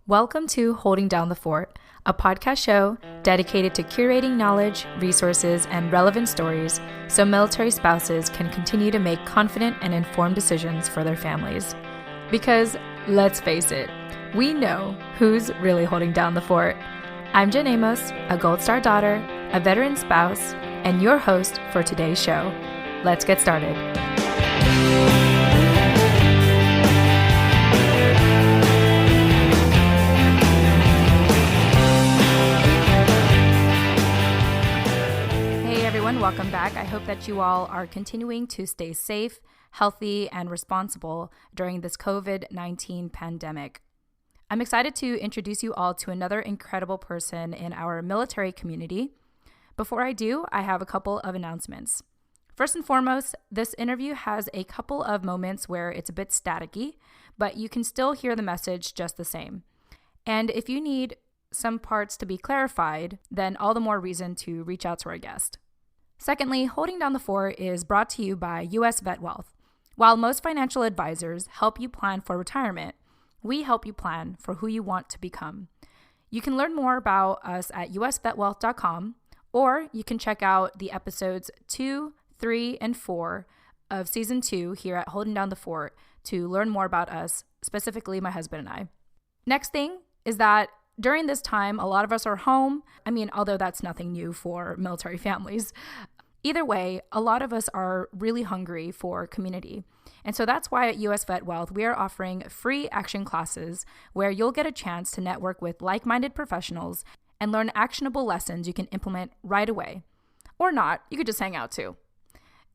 Welcome to Holding Down the Fort, a podcast show dedicated to curating knowledge, resources, and relevant stories so military spouses can continue to make confident and informed decisions for their families. Because, let's face it, we know who's really holding down the fort. I'm Jen Amos, a Gold Star daughter, a veteran spouse, and your host for today's show. Let's get started. Welcome back. I hope that you all are continuing to stay safe, healthy, and responsible during this COVID-19 pandemic. I'm excited to introduce you all to another incredible person in our military community. Before I do, I have a couple of announcements. First and foremost, this interview has a couple of moments where it's a bit staticky, but you can still hear the message just the same. And if you need some parts to be clarified, then all the more reason to reach out to our guest. Secondly, Holding Down the Fort is brought to you by U.S. Vet Wealth. While most financial advisors help you plan for retirement, we help you plan for who you want to become. You can learn more about us at usvetwealth.com, or you can check out the episodes 2, 3, and 4 of Season 2 here at Holding Down the Fort to learn more about us, specifically my husband and I. Next thing is that during this time, a lot of us are home. Although that's nothing new for military families. Either way, a lot of us are really hungry for community. And so that's why at US Vet Wealth, we are offering free action classes where you'll get a chance to network with like-minded professionals and learn actionable lessons you can implement right away. Or not, you could just hang out too.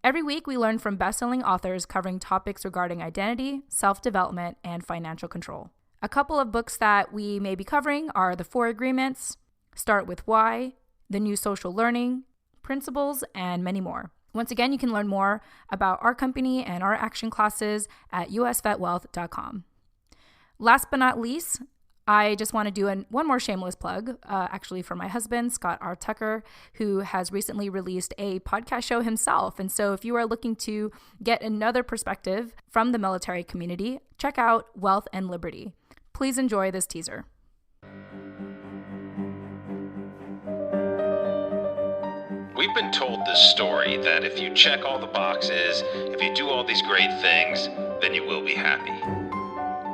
Every week, we learn from best-selling authors covering topics regarding identity, self-development, and financial control. A couple of books that we may be covering are The 4 Agreements, Start With Why, The New Social Learning, Principles, and many more. Once again, you can learn more about our company and our action classes at usvetwealth.com. Last but not least, I just want to do one more shameless plug, actually for my husband, Scott R. Tucker, who has recently released a podcast show himself. And so if you are looking to get another perspective from the military community, check out Wealth and Liberty. Please enjoy this teaser. We've been told this story that if you check all the boxes, if you do all these great things, then you will be happy.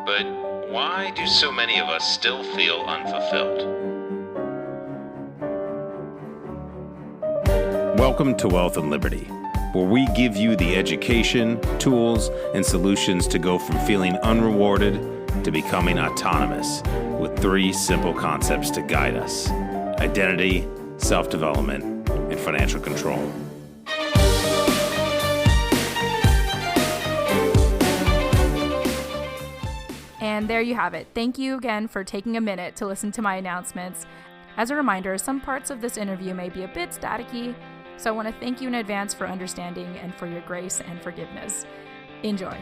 But why do so many of us still feel unfulfilled? Welcome to Wealth and Liberty, where we give you the education, tools, and solutions to go from feeling unrewarded to becoming autonomous with 3 simple concepts to guide us: identity, self-development, and financial control. And there you have it. Thank you again for taking a minute to listen to my announcements. As a reminder, some parts of this interview may be a bit staticky, so I want to thank you in advance for understanding and for your grace and forgiveness. Enjoy.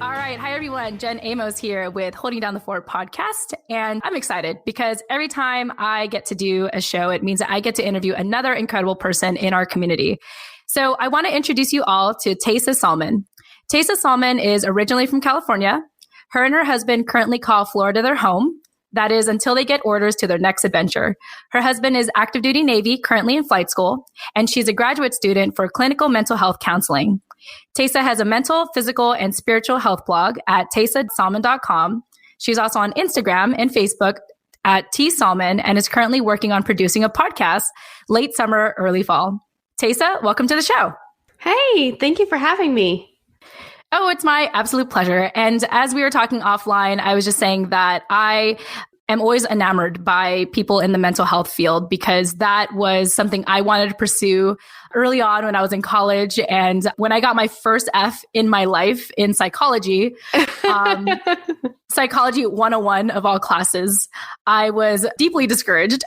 All right. Hi, everyone. Jen Amos here with Holding Down the Fort podcast. And I'm excited because every time I get to do a show, it means that I get to interview another incredible person in our community. So I want to introduce you all to Tesa Saulmon. Tesa Saulmon is originally from California. Her and her husband currently call Florida their home. That is until they get orders to their next adventure. Her husband is active duty Navy, currently in flight school, and she's a graduate student for clinical mental health counseling. Tesa has a mental, physical, and spiritual health blog at tesasaulmon.com. She's also on Instagram and Facebook at tsaulmon and is currently working on producing a podcast late summer, early fall. Tesa, welcome to the show. Hey, thank you for having me. Oh, it's my absolute pleasure. And as we were talking offline, I was just saying that I am always enamored by people in the mental health field because that was something I wanted to pursue early on when I was in college. And when I got my first F in my life in psychology, psychology 101 of all classes, I was deeply discouraged.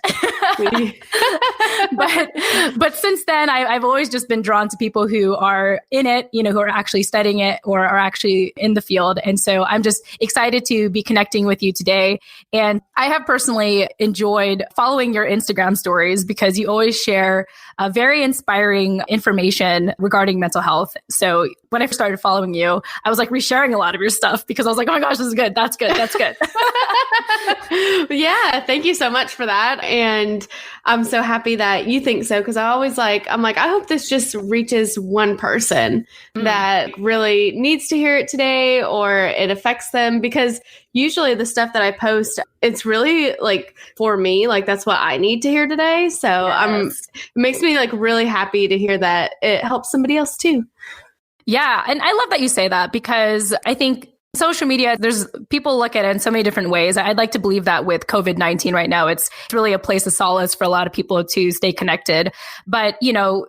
but since then, I've always just been drawn to people who are in it, who are actually studying it or are actually in the field. And so I'm just excited to be connecting with you today. And I have personally enjoyed following your Instagram stories because you always share very inspiring information regarding mental health. So when I first started following you, I was like resharing a lot of your stuff because I was like, oh my gosh, this is good. That's good. That's good. Yeah, thank you so much for that. And I'm so happy that you think so, because I'm like, I hope this just reaches one person that really needs to hear it today, or it affects them, because usually the stuff that I post, it's really like for me, like that's what I need to hear today. So it makes me like really happy to hear that it helps somebody else too. Yeah. And I love that you say that, because I think social media, there's people look at it in so many different ways. I'd like to believe that with COVID-19 right now, it's really a place of solace for a lot of people to stay connected. But,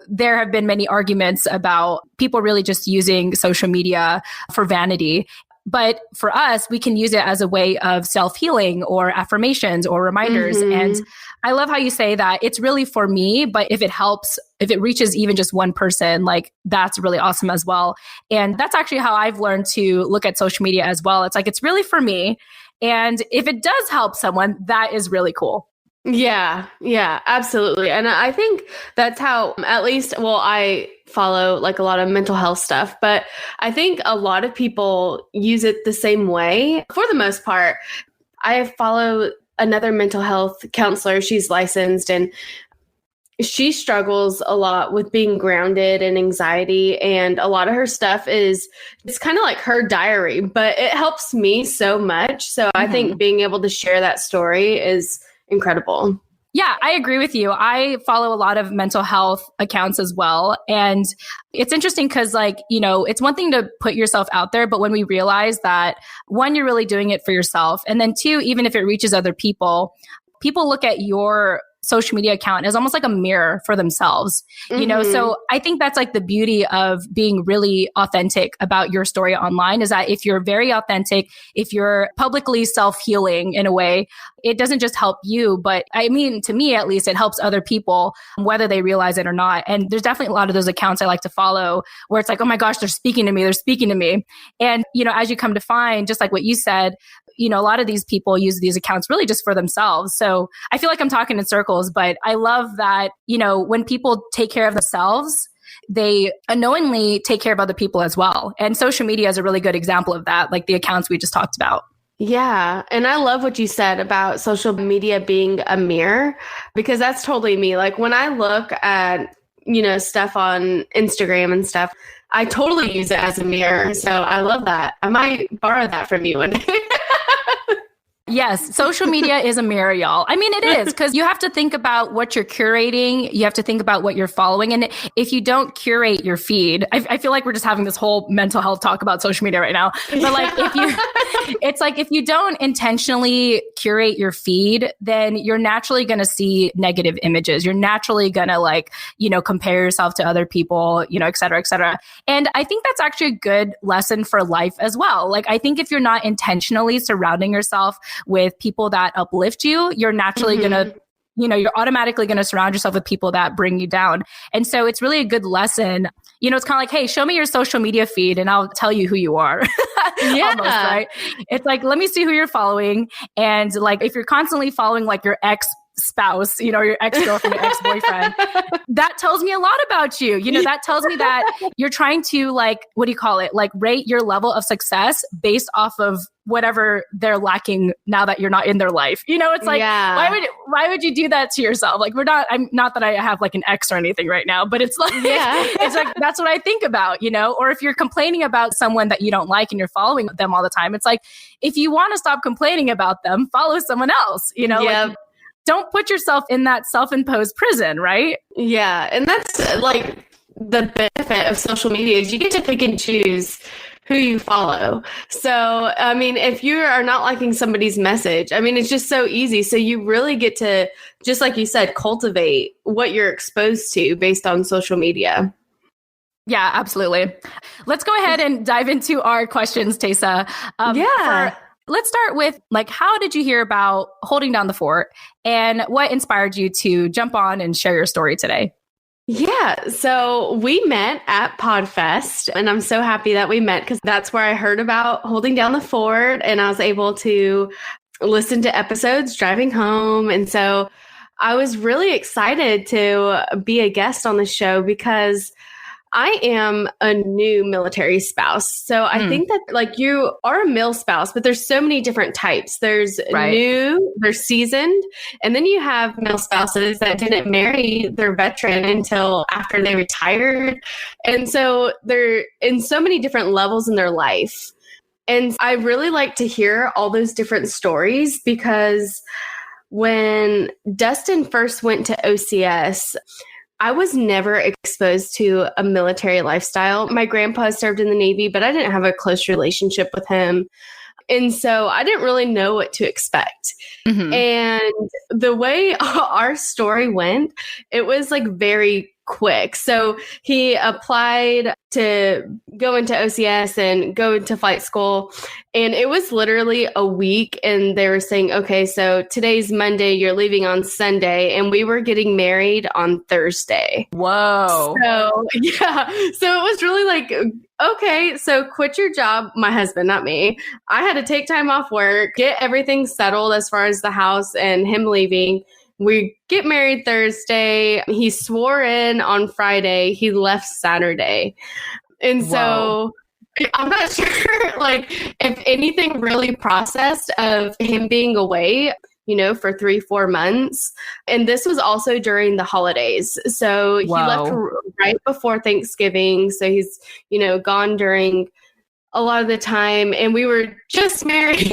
there have been many arguments about people really just using social media for vanity. But for us, we can use it as a way of self-healing or affirmations or reminders. And I love how you say that it's really for me, but if it reaches even just one person, like that's really awesome as well. And that's actually how I've learned to look at social media as well. It's like, it's really for me. And if it does help someone, that is really cool. Yeah, absolutely. And I think that's how, at least, I follow like a lot of mental health stuff, but I think a lot of people use it the same way for the most part. I follow another mental health counselor. She's licensed, and she struggles a lot with being grounded and anxiety. And a lot of her stuff it's kind of like her diary, but it helps me so much. So I think being able to share that story is incredible. Yeah, I agree with you. I follow a lot of mental health accounts as well. And it's interesting because it's one thing to put yourself out there, but when we realize that, one, you're really doing it for yourself. And then two, even if it reaches other people look at your social media account as almost like a mirror for themselves, So I think that's like the beauty of being really authentic about your story online, is that if you're very authentic, if you're publicly self-healing in a way, it doesn't just help you, but I mean, to me, at least, it helps other people, whether they realize it or not. And there's definitely a lot of those accounts I like to follow where it's like, oh my gosh, they're speaking to me. And, as you come to find, just like what you said, a lot of these people use these accounts really just for themselves. So I feel like I'm talking in circles, but I love that, when people take care of themselves, they unknowingly take care of other people as well. And social media is a really good example of that, like the accounts we just talked about. Yeah. And I love what you said about social media being a mirror, because that's totally me. Like when I look at, stuff on Instagram and stuff, I totally use it as a mirror. So I love that. I might borrow that from you one day. Yes, social media is a mirror, y'all. I mean, it is, because you have to think about what you're curating. You have to think about what you're following. And if you don't curate your feed, I feel like we're just having this whole mental health talk about social media right now. But if you don't intentionally curate your feed, then you're naturally going to see negative images. You're naturally going to compare yourself to other people, et cetera, et cetera. And I think that's actually a good lesson for life as well. Like, I think if you're not intentionally surrounding yourself with people that uplift you, you're naturally going to, you're automatically going to surround yourself with people that bring you down. And so it's really a good lesson. It's kind of like, hey, show me your social media feed and I'll tell you who you are. Yeah. Almost, right? It's like, let me see who you're following. And like, if you're constantly following like your ex-spouse, your ex-girlfriend, your ex-boyfriend, that tells me a lot about you. That tells me that you're trying to rate your level of success based off of whatever they're lacking now that you're not in their life. It's like, why would you do that to yourself? Like, I'm not that I have like an ex or anything right now, but it's like, it's like, that's what I think about, or if you're complaining about someone that you don't like and you're following them all the time, it's like, if you want to stop complaining about them, follow someone else, like, don't put yourself in that self-imposed prison, right? Yeah. And that's like the benefit of social media is you get to pick and choose who you follow. So, I mean, if you are not liking somebody's message, I mean, it's just so easy. So you really get to, just like you said, cultivate what you're exposed to based on social media. Yeah, absolutely. Let's go ahead and dive into our questions, Tesa. Let's start with, like, how did you hear about Holding Down the Fort, and what inspired you to jump on and share your story today? Yeah, so we met at PodFest, and I'm so happy that we met because that's where I heard about Holding Down the Fort, and I was able to listen to episodes driving home. And so I was really excited to be a guest on the show because I am a new military spouse. So I think that, like, you are a mil spouse, but there's so many different types. There's new, there's seasoned, and then you have male spouses that didn't marry their veteran until after they retired. And so they're in so many different levels in their life. And I really like to hear all those different stories because when Dustin first went to OCS, I was never exposed to a military lifestyle. My grandpa served in the Navy, but I didn't have a close relationship with him. And so I didn't really know what to expect. And the way our story went, it was like very quick. So he applied to go into OCS and go into flight school. And it was literally a week. And they were saying, okay, so today's Monday, you're leaving on Sunday. And we were getting married on Thursday. Whoa. So, yeah. So it was really like, okay, so quit your job. My husband, not me. I had to take time off work, get everything settled as far as the house and him leaving. We get married Thursday. He swore in on Friday. He left Saturday. And so I'm not sure, like, if anything really processed of him being away, you know, for 3-4 months. And this was also during the holidays. So he left right before Thanksgiving. So he's, you know, gone during a lot of the time, and we were just married.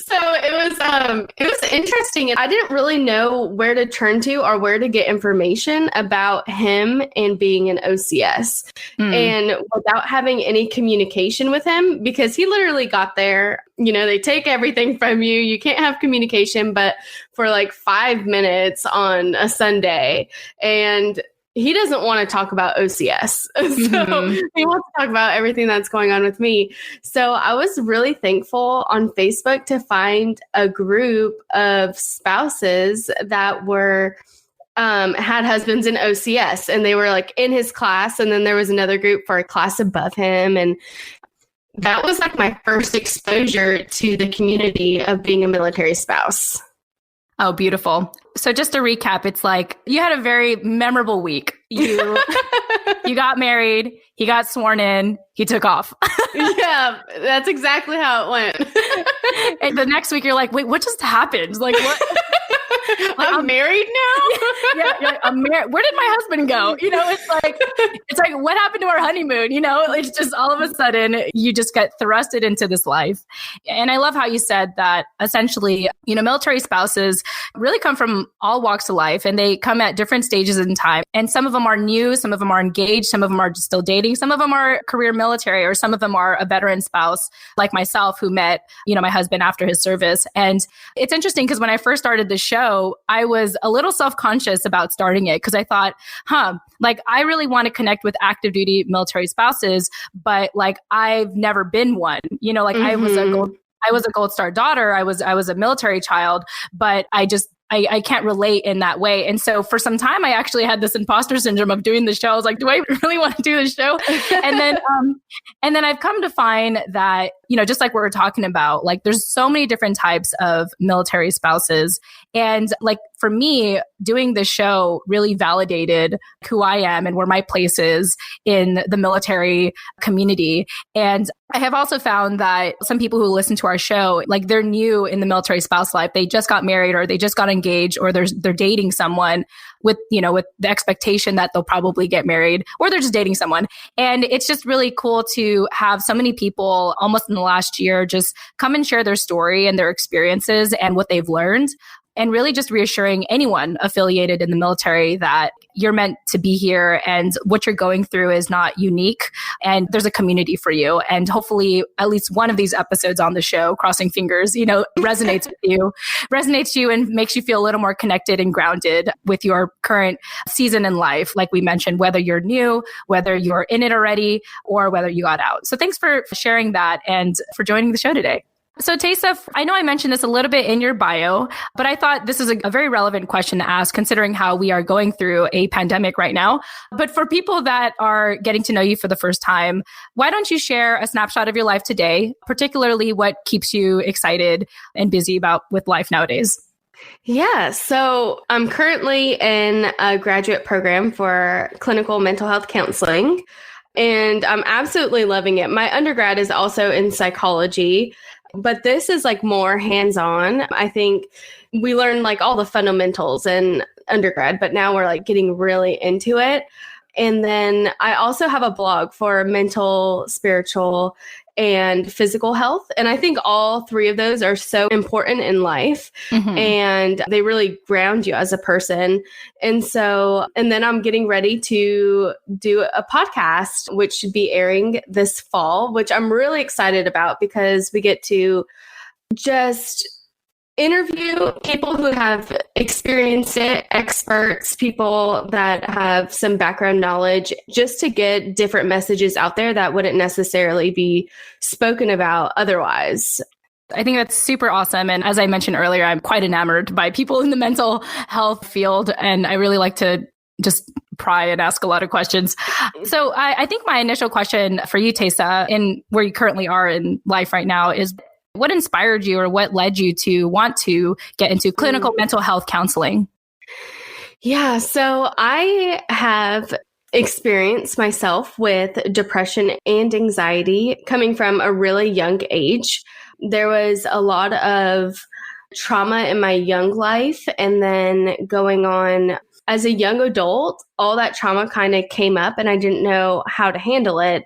So it was interesting. And I didn't really know where to turn to or where to get information about him and being an OCS. And without having any communication with him, because he literally got there, you know, they take everything from you. You can't have communication, but for like 5 minutes on a Sunday. And he doesn't want to talk about OCS. So he wants to talk about everything that's going on with me. So I was really thankful on Facebook to find a group of spouses that were had husbands in OCS, and they were like in his class. And then there was another group for a class above him. And that was like my first exposure to the community of being a military spouse. Oh, beautiful. So just to recap, it's like you had a very memorable week. You got married, he got sworn in, he took off. Yeah, that's exactly how it went. And the next week you're like, wait, what just happened? Like, what? Like, I'm married now? Yeah, I'm married. Where did my husband go? You know, it's like, what happened to our honeymoon? You know, it's just all of a sudden you just get thrusted into this life. And I love how you said that essentially, you know, military spouses really come from all walks of life, and they come at different stages in time. And some of them are new, some of them are engaged, some of them are just still dating, some of them are career military, or some of them are a veteran spouse like myself who met, you know, my husband after his service. And it's interesting because when I first started the show, I was a little self-conscious about starting it because I thought, like, I really want to connect with active duty military spouses, but like, I've never been one, you know, like I was a Gold Star daughter. I was a military child, but I can't relate in that way. And so for some time, I actually had this imposter syndrome of doing the show. I was like, do I really want to do the show? And then I've come to find that, you know, just like we were talking about, like, there's so many different types of military spouses. And like, for me, doing this show really validated who I am and where my place is in the military community. And I have also found that some people who listen to our show, like, they're new in the military spouse life. They just got married, or they just got engaged, or they're dating someone with, you know, with the expectation that they'll probably get married, or they're just dating someone. And it's just really cool to have so many people almost in the last year just come and share their story and their experiences and what they've learned. and really just reassuring anyone affiliated in the military that you're meant to be here and what you're going through is not unique and there's a community for you. And hopefully at least one of these episodes on the show, crossing fingers, resonates with you and makes you feel a little more connected and grounded with your current season in life. Like we mentioned, whether you're new, whether you're in it already, or whether you got out. So thanks for sharing that and for joining the show today. So Tesa, I know I mentioned this a little bit in your bio, but I thought this is a very relevant question to ask considering how we are going through a pandemic right now. But for people that are getting to know you for the first time, why don't you share a snapshot of your life today, particularly what keeps you excited and busy with life nowadays? Yeah, so I'm currently in a graduate program for clinical mental health counseling, and I'm absolutely loving it. My undergrad is also in psychology, but this is like more hands-on. I think we learned like all the fundamentals in undergrad, but now we're like getting really into it. And then I also have a blog for mental, spiritual, and physical health. And I think all three of those are so important in life and they really ground you as a person. And then I'm getting ready to do a podcast, which should be airing this fall, which I'm really excited about because we get to just interview people who have experienced it, experts, people that have some background knowledge, just to get different messages out there that wouldn't necessarily be spoken about otherwise. I think that's super awesome. And as I mentioned earlier, I'm quite enamored by people in the mental health field. And I really like to just pry and ask a lot of questions. So I think my initial question for you, Tesa, in where you currently are in life right now is, what inspired you or what led you to want to get into clinical mental health counseling? Yeah, so I have experienced myself with depression and anxiety coming from a really young age. There was a lot of trauma in my young life, and then going on as a young adult, all that trauma kind of came up and I didn't know how to handle it.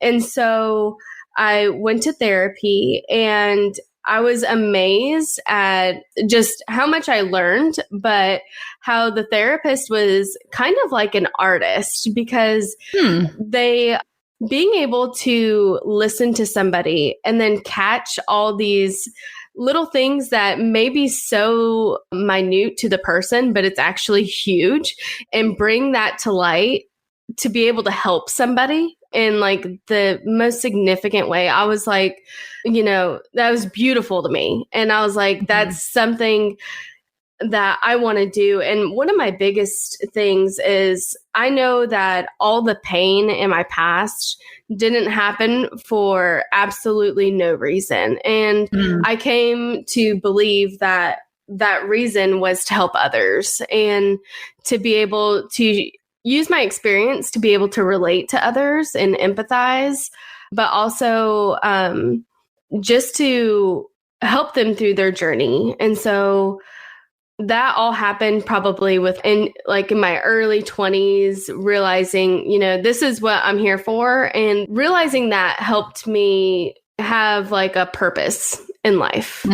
And so I went to therapy and I was amazed at just how much I learned, but how the therapist was kind of like an artist because they being able to listen to somebody and then catch all these little things that may be so minute to the person, but it's actually huge, and bring that to light to be able to help somebody in like the most significant way. I was like, that was beautiful to me. And I was like, that's something that I want to do. And one of my biggest things is I know that all the pain in my past didn't happen for absolutely no reason. And I came to believe that that reason was to help others and to be able to use my experience to be able to relate to others and empathize, but also just to help them through their journey. And so that all happened probably in my early 20s, realizing, this is what I'm here for. And realizing that helped me have like a purpose in life.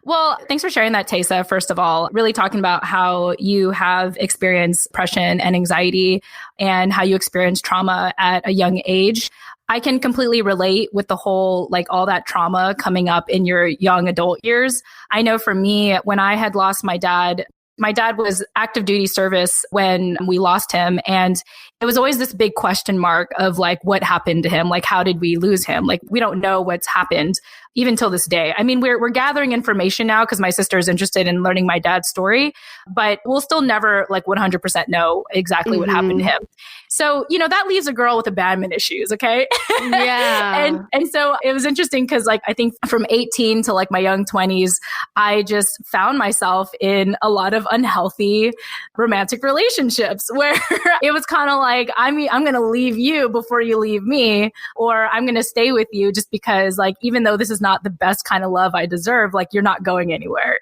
Well, thanks for sharing that, Tesa. First of all, really talking about how you have experienced depression and anxiety and how you experienced trauma at a young age. I can completely relate with the whole, all that trauma coming up in your young adult years. I know for me, when I had lost my dad was active duty service when we lost him. And it was always this big question mark of what happened to him? How did we lose him? We don't know what's happened even till this day. I mean, we're gathering information now because my sister is interested in learning my dad's story, but we'll still never 100% know exactly what happened to him. So, that leaves a girl with abandonment issues. Okay. Yeah. and so it was interesting because I think from 18 to my young 20s, I just found myself in a lot of unhealthy romantic relationships where it was kind of I'm going to leave you before you leave me, or I'm going to stay with you just because even though this is not not the best kind of love I deserve, like you're not going anywhere.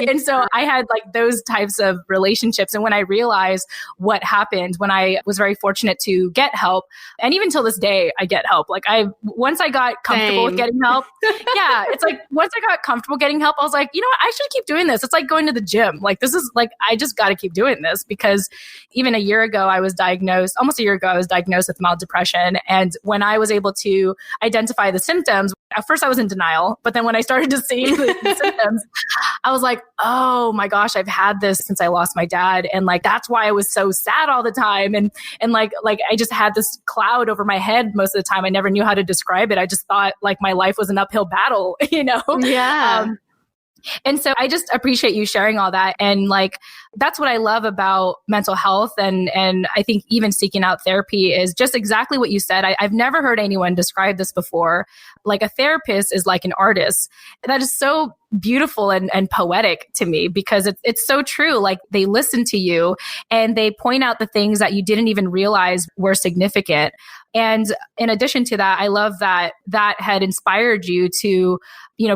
And so I had like those types of relationships. And when I realized what happened, when I was very fortunate to get help, and even till this day, I get help. Like once I got comfortable with getting help, yeah, it's like once I got comfortable getting help, I was like, you know what, I should keep doing this. It's like going to the gym. Like this is like, I just got to keep doing this, because even almost a year ago, I was diagnosed with mild depression. And when I was able to identify the symptoms, at first I was in denial, but then when I started to see the symptoms, I was like, oh my gosh, I've had this since I lost my dad. And like, that's why I was so sad all the time. And like I just had this cloud over my head most of the time. I never knew how to describe it. I just thought like my life was an uphill battle, you know? Yeah. And so I just appreciate you sharing all that. And like, that's what I love about mental health. And I think even seeking out therapy is just exactly what you said. I've never heard anyone describe this before. Like a therapist is like an artist. That is so beautiful and poetic to me, because it's so true. Like they listen to you and they point out the things that you didn't even realize were significant. And in addition to that, I love that had inspired you to,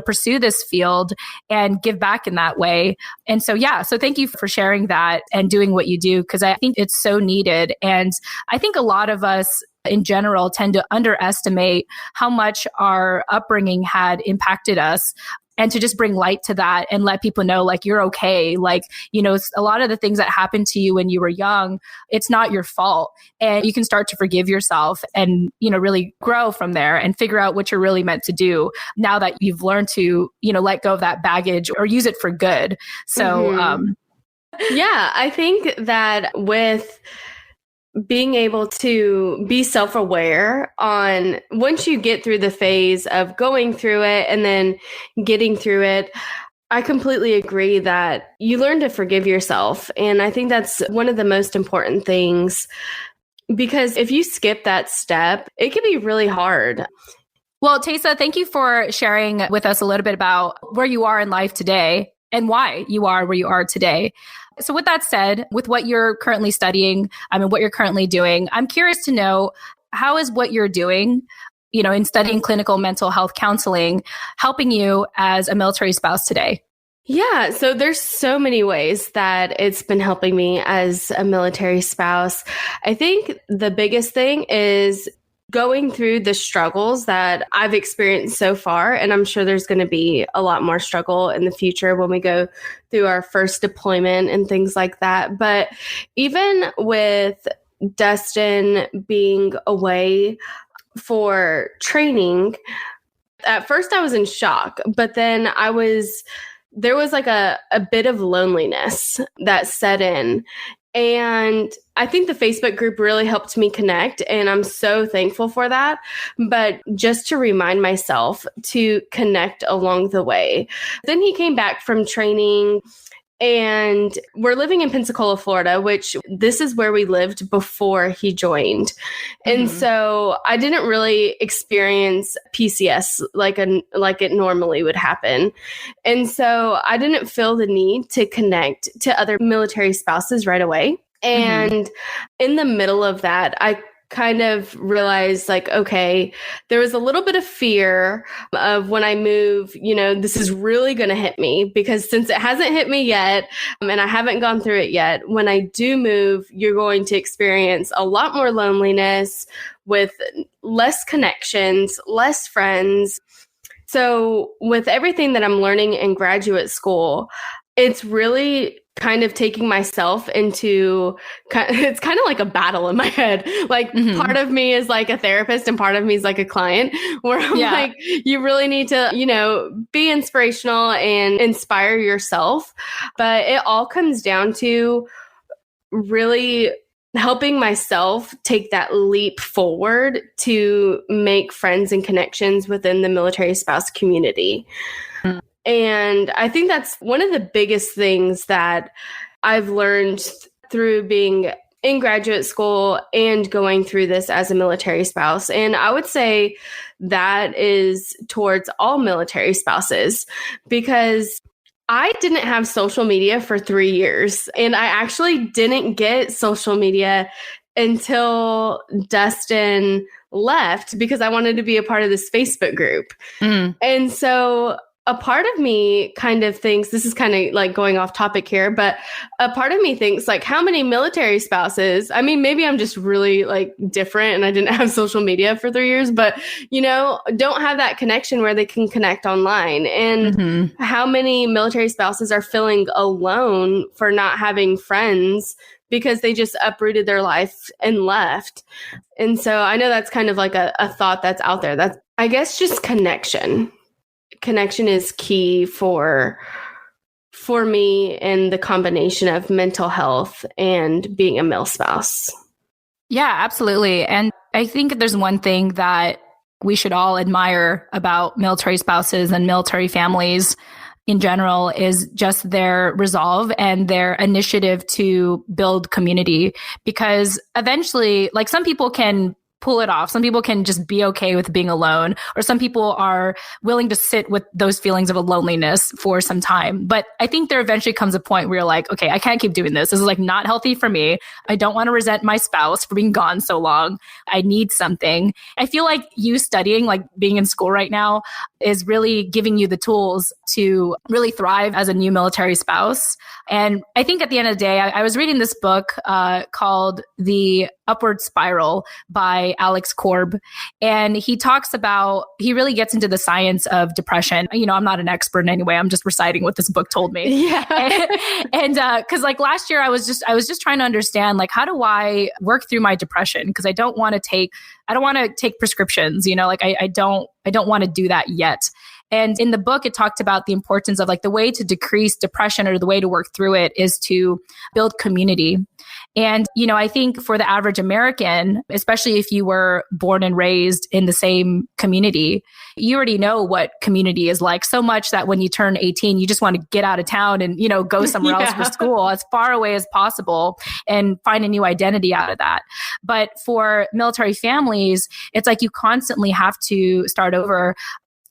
pursue this field and give back in that way. And so, so thank you for sharing that and doing what you do, because I think it's so needed. And I think a lot of us in general tend to underestimate how much our upbringing had impacted us. And to just bring light to that and let people know, like, you're okay. Like, a lot of the things that happened to you when you were young, it's not your fault. And you can start to forgive yourself and, really grow from there and figure out what you're really meant to do now that you've learned to, let go of that baggage or use it for good. So, yeah, I think that with being able to be self-aware on once you get through the phase of going through it and then getting through it, I completely agree that you learn to forgive yourself. And I think that's one of the most important things, because if you skip that step, it can be really hard. Well, Tesa, thank you for sharing with us a little bit about where you are in life today and why you are where you are today. So with that said, with what you're currently studying, what you're currently doing, I'm curious to know, how is what you're doing, in studying clinical mental health counseling, helping you as a military spouse today? Yeah, so there's so many ways that it's been helping me as a military spouse. I think the biggest thing is going through the struggles that I've experienced so far, and I'm sure there's going to be a lot more struggle in the future when we go through our first deployment and things like that. But even with Dustin being away for training, at first I was in shock, but then there was like a bit of loneliness that set in. And I think the Facebook group really helped me connect, and I'm so thankful for that. But just to remind myself to connect along the way. Then he came back from training, and we're living in Pensacola, Florida, which this is where we lived before he joined. And so I didn't really experience PCS like it normally would happen. And so I didn't feel the need to connect to other military spouses right away. And in the middle of that, I kind of realized, like, okay, there was a little bit of fear of when I move, this is really going to hit me, because since it hasn't hit me yet, and I haven't gone through it yet, when I do move, you're going to experience a lot more loneliness with less connections, less friends. So with everything that I'm learning in graduate school, it's really kind of taking myself into, it's kind of like a battle in my head. Like part of me is like a therapist and part of me is like a client, where I'm like, you really need to, be inspirational and inspire yourself. But it all comes down to really helping myself take that leap forward to make friends and connections within the military spouse community. And I think that's one of the biggest things that I've learned through being in graduate school and going through this as a military spouse. And I would say that is towards all military spouses, because I didn't have social media for 3 years. And I actually didn't get social media until Dustin left because I wanted to be a part of this Facebook group. And so a part of me kind of thinks, this is kind of like going off topic here, but a part of me thinks like, how many military spouses, I mean, maybe I'm just really like different and I didn't have social media for 3 years, but don't have that connection where they can connect online. And how many military spouses are feeling alone for not having friends because they just uprooted their life and left. And so I know that's kind of like a thought that's out there. That's, I guess, just connection. Connection is key for me in the combination of mental health and being a male spouse. Yeah, absolutely. And I think there's one thing that we should all admire about military spouses and military families in general is just their resolve and their initiative to build community. Because eventually, like, some people can pull it off. Some people can just be okay with being alone, or some people are willing to sit with those feelings of loneliness for some time. But I think there eventually comes a point where you're like, okay, I can't keep doing this. This is like not healthy for me. I don't want to resent my spouse for being gone so long. I need something. I feel like you studying, like being in school right now, is really giving you the tools to really thrive as a new military spouse. And I think at the end of the day, I was reading this book called The Upward Spiral by Alex Korb. And he really gets into the science of depression. I'm not an expert in any way. I'm just reciting what this book told me. Yeah. and cause like last year I was just trying to understand, like, how do I work through my depression? Cause I don't want to take prescriptions, I don't want to do that yet. And in the book, it talked about the importance of like the way to decrease depression or the way to work through it is to build community. And, I think for the average American, especially if you were born and raised in the same community, you already know what community is like so much that when you turn 18, you just want to get out of town and, go somewhere else for school as far away as possible and find a new identity out of that. But for military families, it's like you constantly have to start over.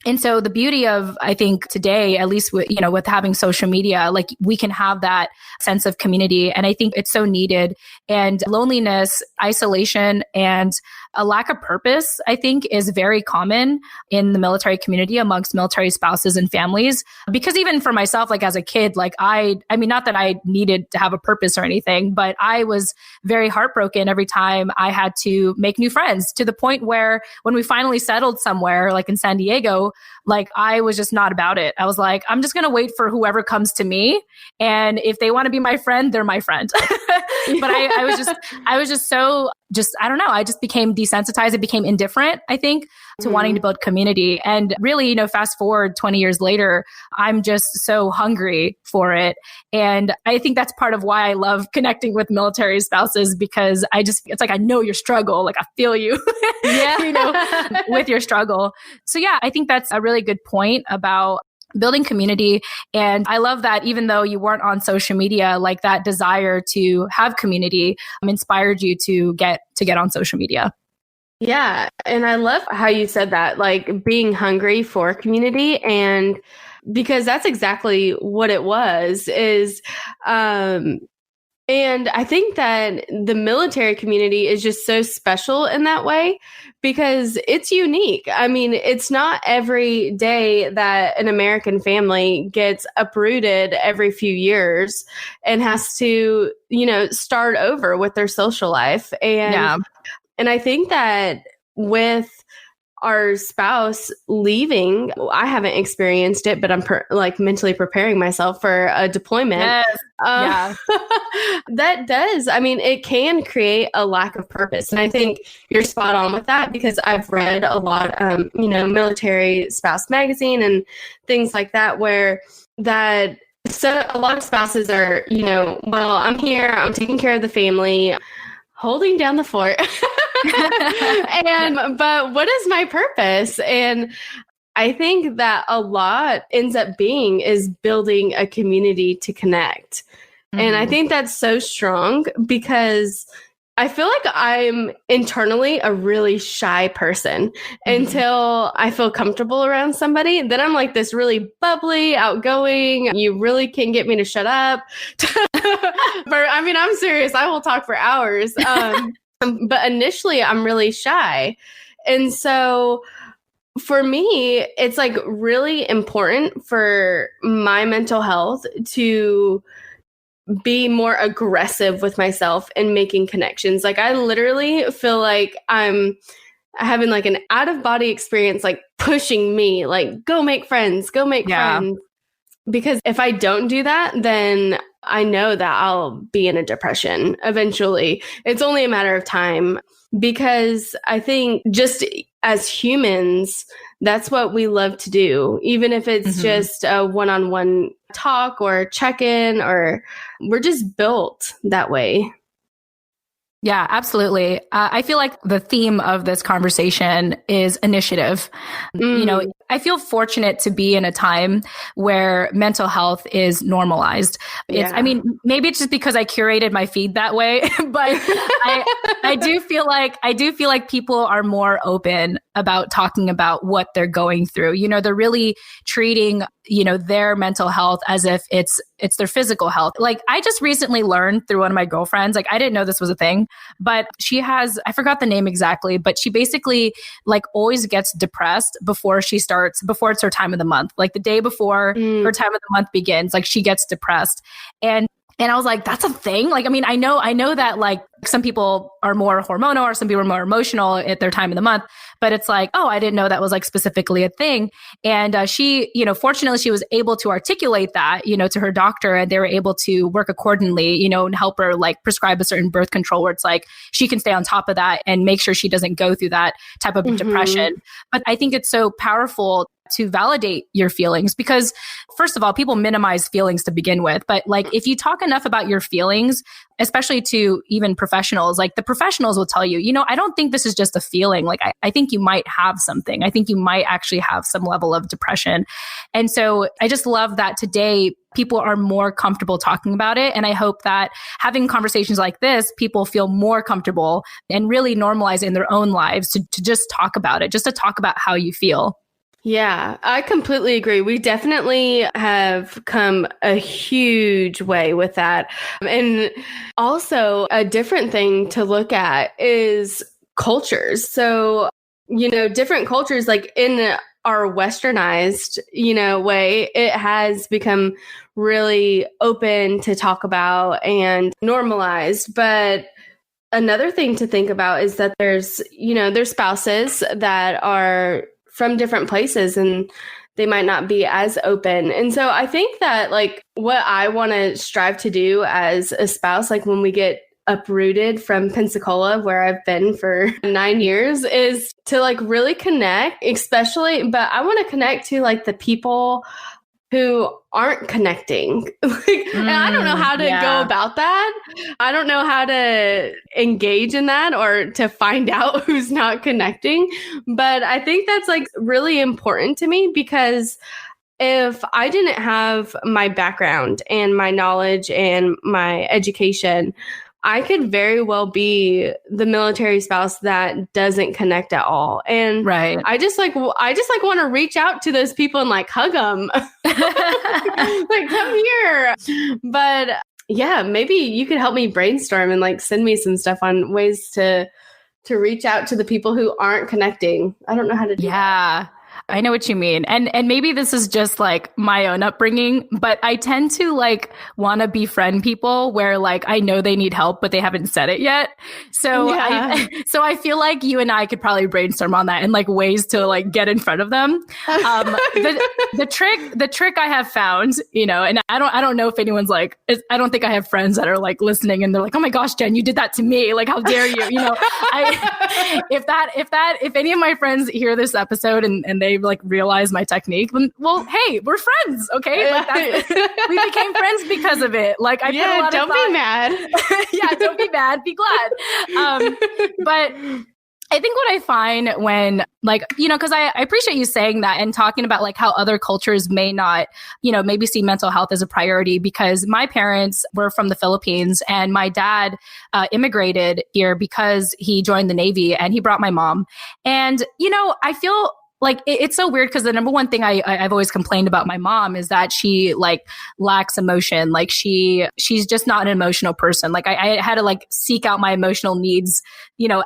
And so the beauty of, I think today, at least with having social media, like we can have that sense of community. And I think it's so needed. And loneliness, isolation, and a lack of purpose, I think, is very common in the military community amongst military spouses and families. Because even for myself, like as a kid, like I mean, not that I needed to have a purpose or anything, but I was very heartbroken every time I had to make new friends, to the point where when we finally settled somewhere, like in San Diego, like I was just not about it. I was like, I'm just going to wait for whoever comes to me. And if they want to be my friend, they're my friend. But I was just so, I don't know. I just became desensitized. It became indifferent, I think, to wanting to build community. And really, fast forward 20 years later, I'm just so hungry for it. And I think that's part of why I love connecting with military spouses, because it's like, I know your struggle. Like I feel you, with your struggle. So yeah, I think that's a really good point about building community. And I love that even though you weren't on social media, like that desire to have community inspired you to get on social media. Yeah. And I love how you said that, like being hungry for community. And because that's exactly what it was, and I think that the military community is just so special in that way because it's unique. I mean, it's not every day that an American family gets uprooted every few years and has to, start over with their social life. And I think that with our spouse leaving, I haven't experienced it, but I'm mentally preparing myself for a deployment. Yes. That does. I mean, it can create a lack of purpose. And I think you're spot on with that because I've read a lot, Military Spouse Magazine and things like that, so a lot of spouses are, well, I'm here, I'm taking care of the family, holding down the fort. But what is my purpose? And I think that a lot ends up being is building a community to connect. And I think that's so strong because I feel like I'm internally a really shy person until I feel comfortable around somebody. Then I'm like this really bubbly, outgoing. You really can't get me to shut up. But I mean, I'm serious. I will talk for hours. But initially I'm really shy. And so for me, it's like really important for my mental health to be more aggressive with myself and making connections. Like I literally feel like I'm having like an out of body experience, like pushing me, like go make friends, go make friends. Because if I don't do that, then I know that I'll be in a depression eventually. It's only a matter of time, because I think just as humans, that's what we love to do. Even if it's just a one-on-one talk or check-in, or we're just built that way. Yeah, absolutely. I feel like the theme of this conversation is initiative. You know, I feel fortunate to be in a time where mental health is normalized. I mean, maybe it's just because I curated my feed that way, but I do feel like people are more open about talking about what they're going through. You know, they're really treating, you know, their mental health as if it's their physical health. Like I just recently learned through one of my girlfriends, like I didn't know this was a thing, but she has, I forgot the name exactly, but she basically like always gets depressed before it's her time of the month. Like the day before her time of the month begins, like she gets depressed. And I was like, that's a thing. Like, I mean, I know that like some people are more hormonal or some people are more emotional at their time of the month, but it's like, oh, I didn't know that was like specifically a thing. And she, you know, fortunately she was able to articulate that, you know, to her doctor, and they were able to work accordingly, you know, and help her like prescribe a certain birth control where it's like she can stay on top of that and make sure she doesn't go through that type of depression. But I think it's so powerful to validate your feelings, because first of all, people minimize feelings to begin with. But like, if you talk enough about your feelings, especially to even professionals, like the professionals will tell you, you know, I don't think this is just a feeling. Like, I think you might have something. I think you might actually have some level of depression. And so I just love that today people are more comfortable talking about it. And I hope that having conversations like this, people feel more comfortable and really normalize in their own lives to just talk about it, just to talk about how you feel. Yeah, I completely agree. We definitely have come a huge way with that. And also a different thing to look at is cultures. So, you know, different cultures, like in our westernized, you know, way, it has become really open to talk about and normalized. But another thing to think about is that there's spouses that are from different places and they might not be as open. And so I think that like what I want to strive to do as a spouse, like when we get uprooted from Pensacola, where I've been for 9 years, is to like really connect, especially, but I want to connect to like the people who aren't connecting. And I don't know how to go about that. I don't know how to engage in that or to find out who's not connecting. But I think that's like really important to me, because if I didn't have my background and my knowledge and my education, I could very well be the military spouse that doesn't connect at all. And I just want to reach out to those people and like hug them. Like, come here. But yeah, maybe you could help me brainstorm and like send me some stuff on ways to reach out to the people who aren't connecting. I don't know how to do that. I know what you mean. And maybe this is just like my own upbringing, but I tend to like want to befriend people where like I know they need help, but they haven't said it yet. So I feel like you and I could probably brainstorm on that and like ways to like get in front of them. The trick I have found, you know, and I don't know if anyone's like, I don't think I have friends that are like listening and they're like, oh my gosh, Jen, you did that to me. Like, how dare you? You know, if any of my friends hear this episode and they like realize my technique, well, hey, we're friends, okay? Like we became friends because of it. Like I put a lot of thought. Be mad. Yeah, don't be mad. Be glad. But I think what I find when like, you know, because I appreciate you saying that and talking about like how other cultures may not, you know, maybe see mental health as a priority, because my parents were from the Philippines and my dad immigrated here because he joined the Navy and he brought my mom. And, you know, I feel like, it's so weird because the number one thing I've always complained about my mom is that she like lacks emotion. Like she's just not an emotional person. Like I had to like seek out my emotional needs,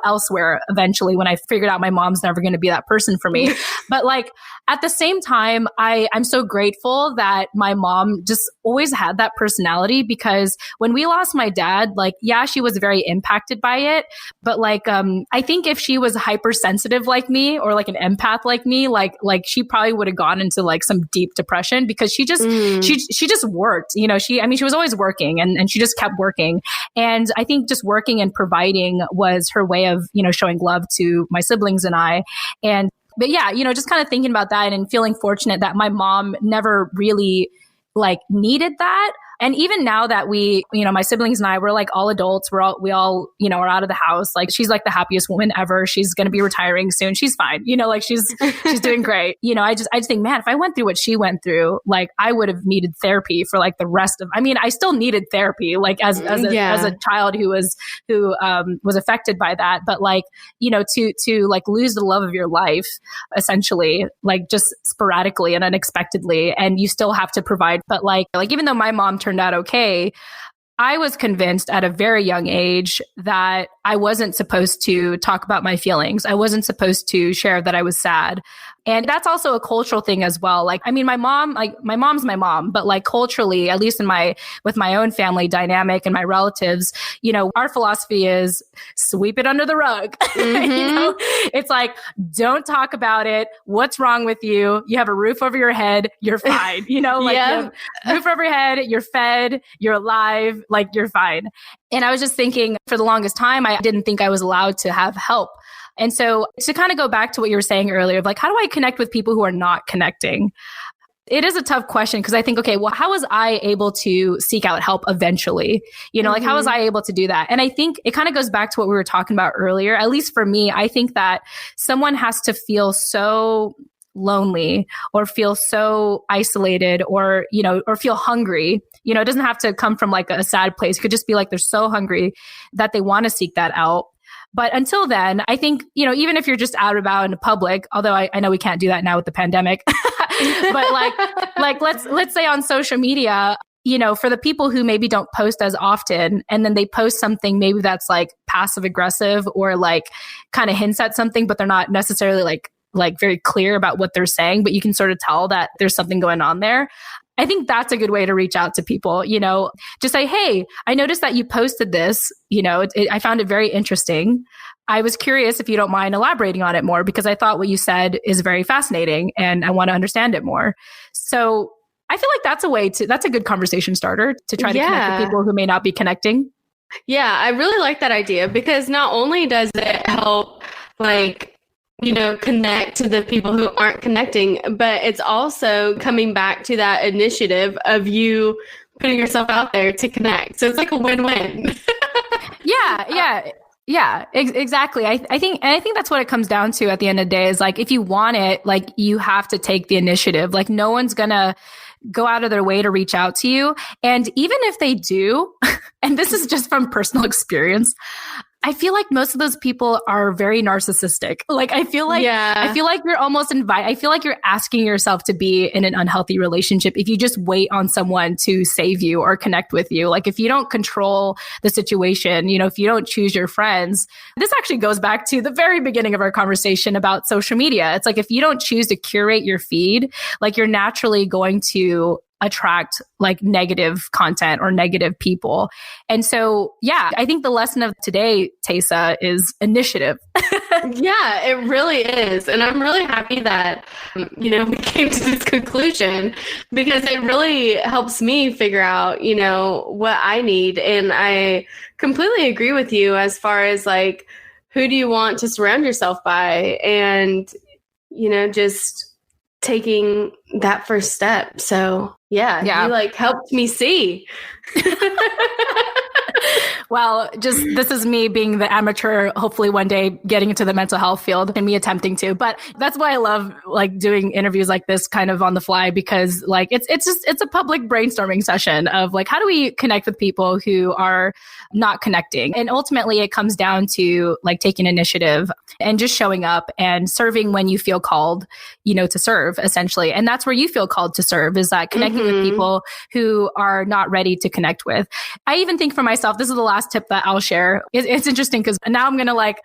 elsewhere eventually when I figured out my mom's never going to be that person for me. But like at the same time, I'm so grateful that my mom just always had that personality, because when we lost my dad, like, yeah, she was very impacted by it. But like, I think if she was hypersensitive like me, or like an empath like me, like she probably would have gone into like some deep depression, because she just worked, she was always working, and she just kept working. And I think just working and providing was her way of, showing love to my siblings and I. But yeah, just kind of thinking about that and feeling fortunate that my mom never really like needed that. And even now that we, my siblings and I, we're like all adults, we all, are out of the house. Like she's like the happiest woman ever. She's going to be retiring soon. She's fine. Like she's doing great. I just think, man, if I went through what she went through, like I would have needed therapy for like the rest of, I still needed therapy, like as a child who was affected by that. But like, to like lose the love of your life, essentially, like just sporadically and unexpectedly, and you still have to provide. But like even though my mom turned out okay, I was convinced at a very young age that I wasn't supposed to talk about my feelings. I wasn't supposed to share that I was sad. And that's also a cultural thing as well. Like, my mom's my mom, but like culturally, at least with my own family dynamic and my relatives, our philosophy is sweep it under the rug. Mm-hmm. It's like, don't talk about it. What's wrong with you? You have a roof over your head. You're fine. You have a roof over your head. You're fed. You're alive. Like, you're fine. And I was just thinking, for the longest time, I didn't think I was allowed to have help. And so to kind of go back to what you were saying earlier, of like, how do I connect with people who are not connecting? It is a tough question, because I think, okay, well, how was I able to seek out help eventually? Like, how was I able to do that? And I think it kind of goes back to what we were talking about earlier. At least for me, I think that someone has to feel so lonely, or feel so isolated, or, or feel hungry. It doesn't have to come from like a sad place. It could just be like, they're so hungry that they want to seek that out. But until then, I think, even if you're just out and about in the public, although I know we can't do that now with the pandemic, but like let's say on social media, for the people who maybe don't post as often, and then they post something maybe that's like passive aggressive, or like kind of hints at something, but they're not necessarily like very clear about what they're saying, but you can sort of tell that there's something going on there. I think that's a good way to reach out to people, just say, hey, I noticed that you posted this, I found it very interesting. I was curious if you don't mind elaborating on it more, because I thought what you said is very fascinating and I want to understand it more. So I feel like that's a good conversation starter to try to connect with people who may not be connecting. Yeah, I really like that idea, because not only does it help, like, connect to the people who aren't connecting, but it's also coming back to that initiative of you putting yourself out there to connect. So it's like a win-win. Yeah, exactly. I think that's what it comes down to at the end of the day, is like, if you want it, like, you have to take the initiative. Like, no one's gonna go out of their way to reach out to you. And even if they do, and this is just from personal experience, I feel like most of those people are very narcissistic. Like, I feel like you're almost I feel like you're asking yourself to be in an unhealthy relationship if you just wait on someone to save you or connect with you. Like, if you don't control the situation, if you don't choose your friends, this actually goes back to the very beginning of our conversation about social media. It's like, if you don't choose to curate your feed, like, you're naturally going to attract like negative content or negative people. And so, yeah, I think the lesson of today, Tesa, is initiative. Yeah, it really is. And I'm really happy that, we came to this conclusion, because it really helps me figure out, what I need. And I completely agree with you as far as like, who do you want to surround yourself by? And, just taking that first step. So yeah, you like helped me see. Well, just this is me being the amateur, hopefully one day getting into the mental health field and me attempting to. But that's why I love like doing interviews like this kind of on the fly, because like it's a public brainstorming session of like, how do we connect with people who are not connecting? And ultimately it comes down to like taking initiative and just showing up and serving when you feel called, to serve essentially. And that's where you feel called to serve, is that connecting with people who are not ready to connect with. I even think for myself, this is the last tip that I'll share. It's interesting because now I'm going to like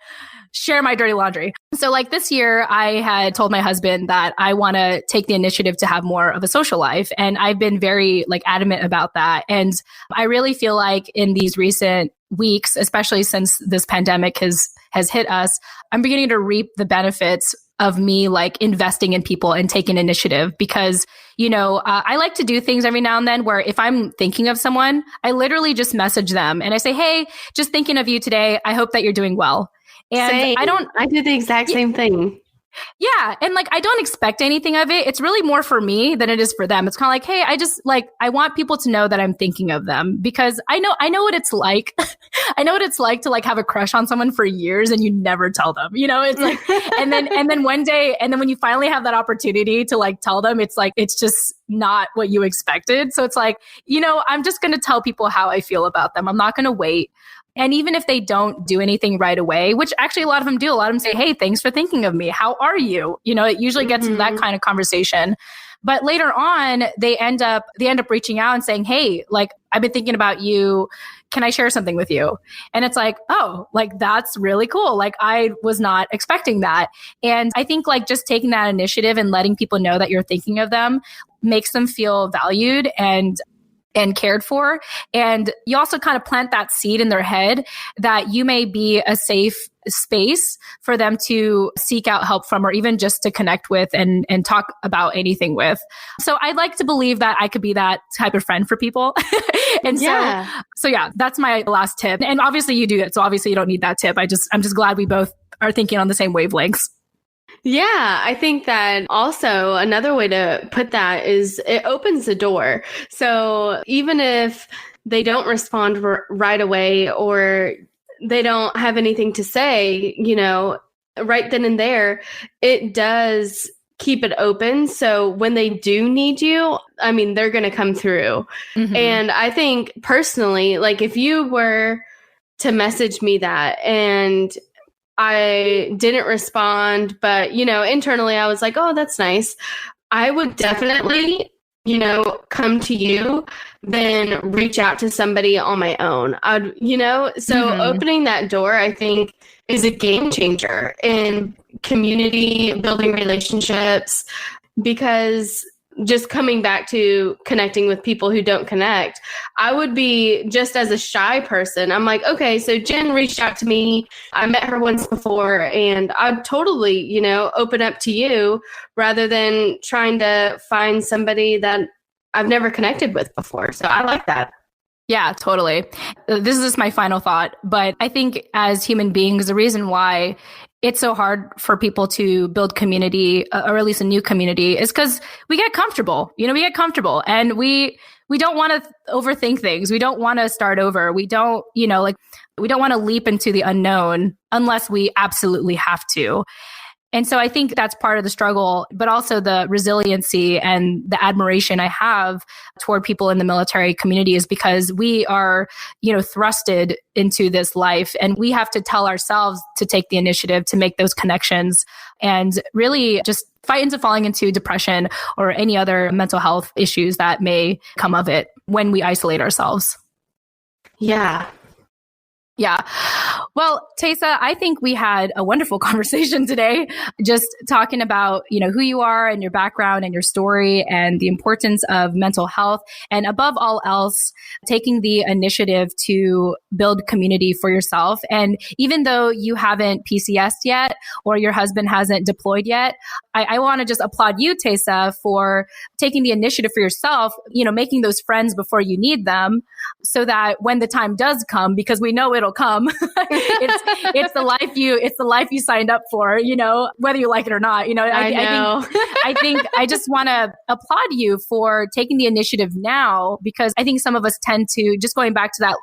share my dirty laundry. So like this year, I had told my husband that I want to take the initiative to have more of a social life. And I've been very like adamant about that. And I really feel like in these recent weeks, especially since this pandemic has hit us, I'm beginning to reap the benefits of me like investing in people and taking initiative, because, I like to do things every now and then where if I'm thinking of someone, I literally just message them and I say, hey, just thinking of you today. I hope that you're doing well. And same. I do the exact same thing. Yeah. And like, I don't expect anything of it. It's really more for me than it is for them. It's kind of like, hey, I want people to know that I'm thinking of them, because I know what it's like. I know what it's like to like have a crush on someone for years and you never tell them, it's like, and then one day, and then when you finally have that opportunity to like tell them, it's like, it's just not what you expected. So it's like, I'm just going to tell people how I feel about them. I'm not going to wait. And even if they don't do anything right away, which actually a lot of them do, a lot of them say, hey, thanks for thinking of me. How are you? It usually gets to that kind of conversation. But later on, they end up reaching out and saying, hey, like, I've been thinking about you. Can I share something with you? And it's like, oh, like, that's really cool. Like, I was not expecting that. And I think like just taking that initiative and letting people know that you're thinking of them makes them feel valued and cared for. And you also kind of plant that seed in their head that you may be a safe space for them to seek out help from, or even just to connect with and talk about anything with. So I'd like to believe that I could be that type of friend for people. And so yeah, that's my last tip. And obviously you do it. So obviously you don't need that tip. I'm just glad we both are thinking on the same wavelengths. Yeah, I think that also another way to put that is it opens the door. So even if they don't respond right away, or they don't have anything to say, right then and there, it does keep it open. So when they do need you, I mean, they're going to come through. Mm-hmm. And I think personally, like if you were to message me that and I didn't respond, but, internally I was like, oh, that's nice, I would definitely, come to you, then reach out to somebody on my own. So opening that door, I think, is a game changer in community building relationships, because just coming back to connecting with people who don't connect, I would be just as a shy person. I'm like, okay, so Jen reached out to me. I met her once before, and I'd totally, open up to you rather than trying to find somebody that I've never connected with before. So I like that. Yeah, totally. This is just my final thought, but I think as human beings, the reason why it's so hard for people to build community, or at least a new community, is because we get comfortable. We get comfortable, and we don't want to overthink things. We don't want to start over. We don't, we don't want to leap into the unknown unless we absolutely have to. And so I think that's part of the struggle, but also the resiliency and the admiration I have toward people in the military community is because we are, thrusted into this life, and we have to tell ourselves to take the initiative to make those connections and really just fight into falling into depression or any other mental health issues that may come of it when we isolate ourselves. Yeah. Yeah. Well, Tesa, I think we had a wonderful conversation today, just talking about, who you are and your background and your story and the importance of mental health. And above all else, taking the initiative to build community for yourself. And even though you haven't PCS'd yet, or your husband hasn't deployed yet, I want to just applaud you, Tesa, for taking the initiative for yourself, making those friends before you need them, so that when the time does come, because we know it'll come, it's the life you signed up for, whether you like it or not. I think I just want to applaud you for taking the initiative now, because I think some of us tend to, just going back to that,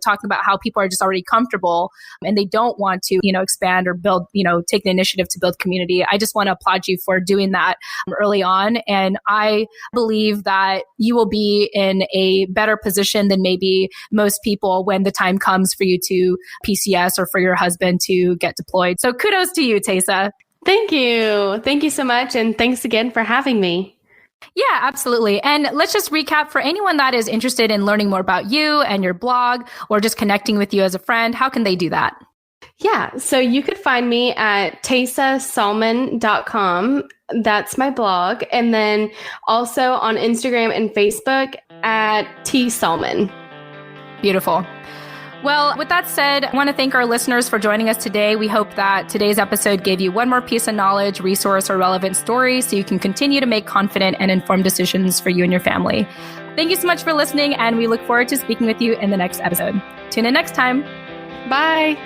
talking about how people are just already comfortable and they don't want to, expand or build, take the initiative to build community. I just want to applaud you for doing that early on. And I believe that you will be in a better position than maybe most people when the time comes for you to PCS or for your husband to get deployed. So kudos to you, Tesa. Thank you. Thank you so much. And thanks again for having me. Yeah, absolutely. And let's just recap for anyone that is interested in learning more about you and your blog, or just connecting with you as a friend. How can they do that? Yeah. So you could find me at tesasaulmon.com. That's my blog. And then also on Instagram and Facebook at tsaulmon. Beautiful. Well, with that said, I want to thank our listeners for joining us today. We hope that today's episode gave you one more piece of knowledge, resource, or relevant story so you can continue to make confident and informed decisions for you and your family. Thank you so much for listening, and we look forward to speaking with you in the next episode. Tune in next time. Bye.